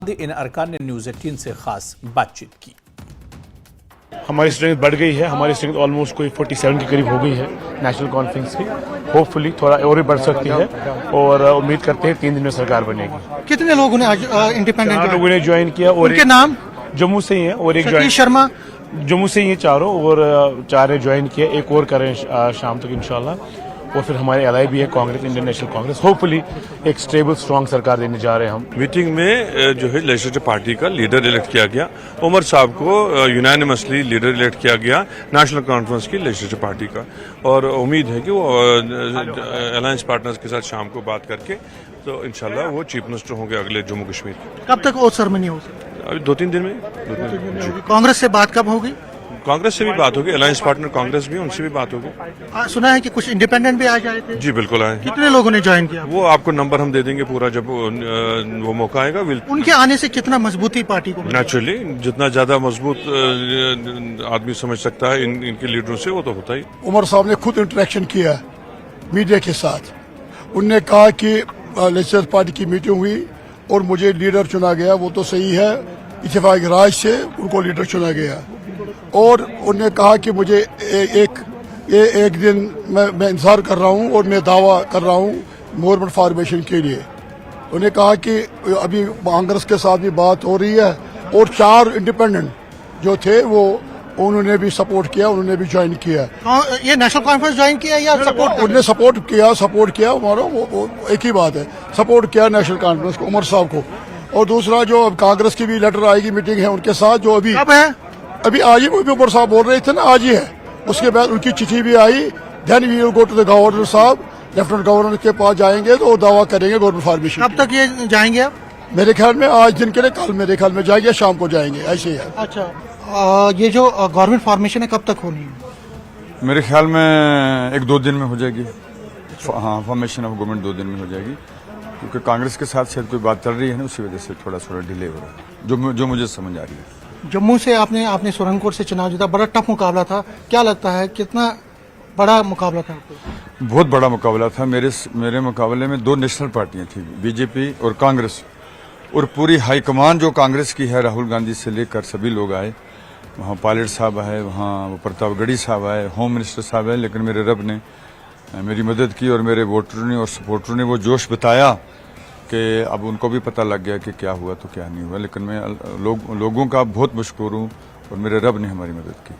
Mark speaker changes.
Speaker 1: इन अरकान ने न्यूज़ 18 से खास बातचीत की।
Speaker 2: हमारी स्ट्रेंथ बढ़ गई है। हमारी स्ट्रेंथ ऑलमोस्ट कोई 47 के करीब हो गई है नेशनल कॉन्फ्रेंस की। होपफुली थोड़ा और भी बढ़ सकती है और उम्मीद करते हैं 3 दिन में सरकार बनेगी।
Speaker 3: कितने लोगों ने आज इंडिपेंडेंट
Speaker 2: लोगों ने ज्वाइन किया और
Speaker 3: उनके नाम
Speaker 2: जम्मू से ही है और एक
Speaker 3: सतीश शर्मा
Speaker 2: जम्मू से ही है चारों और 4 ने ज्वाइन किया। एक और करें शाम तक इंशाल्लाह। और फिर हमारे एलआई भी है Congress, Indian national Congress. Hopefully एक स्टेबल स्ट्रांग सरकार देने जा रहे हैं हम।
Speaker 4: मीटिंग में जो है लेजिस्लेटिव पार्टी का लीडर इलेक्ट किया गया। उमर साहब को यूनानिमसली लीडर इलेक्ट किया गया नेशनल कॉन्फ्रेंस की लेजिस्लेटिव पार्टी का। और उम्मीद है कि वो अलायंस पार्टनर्स के साथ शाम को बात करके तो इंशाल्लाह वो चीफ मिनिस्टर होंगे अगले जम्मू कश्मीर।
Speaker 3: कब तक वो सेरेमनी हो सकती
Speaker 4: अभी 2-3 दिन में।
Speaker 3: है? कांग्रेस से बात कब होगी?
Speaker 4: कांग्रेस से भी बात होगी, अलायंस पार्टनर कांग्रेस भी, उनसे भी बात होगी।
Speaker 3: सुना है कि कुछ इंडिपेंडेंट भी आज आए थे।
Speaker 4: जी बिल्कुल आए।
Speaker 3: कितने लोगों ने ज्वाइन किया?
Speaker 4: वो आपको नंबर हम दे देंगे पूरा जब वो मौका आएगा।
Speaker 3: उनके आने से कितना मजबूती पार्टी को?
Speaker 4: नेचुरली जितना ज्यादा मजबूत आदमी समझ सकता है इनके लीडरों से वो तो होता ही।
Speaker 5: उमर साहब ने खुद इंटरेक्शन किया मीडिया के साथ। उनने कहा कि लेजिस्लेटिव पार्टी की मीटिंग हुई और मुझे लीडर चुना गया। वो तो सही है, इत्तेफाक राज से उनको लीडर चुना गया। और उन्होंने कहा कि मुझे एक दिन मैं इंतजार कर रहा हूं और मैं दावा कर रहा हूं गवर्नमेंट फॉर्मेशन के लिए। उन्होंने कहा कि अभी कांग्रेस के साथ भी बात हो रही है और 4 इंडिपेंडेंट जो थे वो उन्होंने भी सपोर्ट किया, उन्होंने भी ज्वाइन किया।
Speaker 3: ये नेशनल कॉन्फ्रेंस ज्वाइन किया या सपोर्ट?
Speaker 5: उन्होंने सपोर्ट किया हमारा वो एक ही बात है, सपोर्ट किया नेशनल कॉन्फ्रेंस को, उमर साहब को। और दूसरा जो अब कांग्रेस की भी लेटर आएगी, मीटिंग है उनके साथ जो अभी अभी आज ही उमर साहब बोल रहे थे ना, आज ही है। उसके बाद उनकी चिट्ठी भी आई। Then we will go to the governor साहब, लेफ्टिनेंट गवर्नर के पास जाएंगे तो दावा करेंगे गवर्नमेंट फॉर्मेशन।
Speaker 3: कब तक ये जाएंगे आप?
Speaker 5: मेरे ख्याल में आज दिन के लिए, कल मेरे ख्याल में जाएंगे, शाम को जाएंगे, ऐसे ही है।
Speaker 3: अच्छा, ये जो गवर्नमेंट फॉर्मेशन है कब तक होनी है?
Speaker 6: मेरे ख्याल में 1-2 दिन में हो जाएगी। हाँ, फॉर्मेशन ऑफ गवर्नमेंट 2 दिन में हो जाएगी, क्योंकि कांग्रेस के साथ शायद कोई बात चल रही है ना, उसी वजह से थोड़ा डिले हो रहा है, जो मुझे समझ आ रही है।
Speaker 3: जम्मू से आपने सुरनकोट से चुनाव जीता, बड़ा टफ मुकाबला था। क्या लगता है कितना बड़ा मुकाबला था आपको?
Speaker 6: बहुत बड़ा मुकाबला था। मेरे मुकाबले में 2 नेशनल पार्टियां थी, बीजेपी और कांग्रेस। और पूरी हाईकमान जो कांग्रेस की है, राहुल गांधी से लेकर सभी लोग आए। वहाँ पायलट साहब आए, वहाँ प्रतापगढ़ी साहब आए, होम मिनिस्टर साहब आए। लेकिन मेरे रब ने मेरी मदद की और मेरे वोटरों ने और सपोर्टरों ने वो जोश बताया कि अब उनको भी पता लग गया कि क्या हुआ तो क्या नहीं हुआ। लेकिन मैं लोगों का बहुत मशकूर हूँ और मेरे रब ने हमारी मदद की।